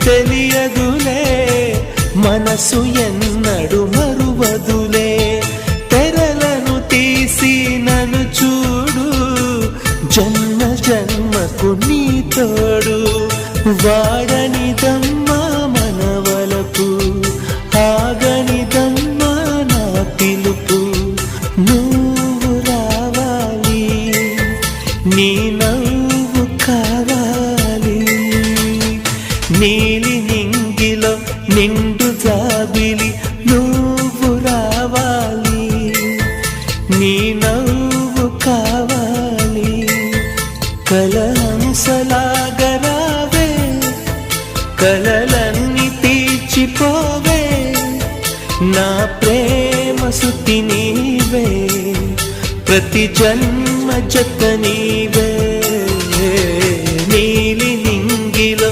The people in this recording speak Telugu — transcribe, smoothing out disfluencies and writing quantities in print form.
తెలియదులే, మనసు ఎన్నడు మరువదులే. తెరలను తీసి నన్ను చూడు, జన్మ జన్మకు నీ తోడు. వాడనిదమ్మా మనవలపు, ఆగనిదమ్మా నా పిలుపు. నువ్వు రావాలి, నీ నవ్వు కావాలి. నీలి నింగిలో నిండు జాబిలి, నువ్వు రావాలి, నీ నవ్వు కావాలి. కలహంసలాగా రావే, కలలన్నీ తీర్చిపోవే. నా ప్రేమ సుతి నీవే, ప్రతి జన్మ జత నీవే. నీలి నింగిలో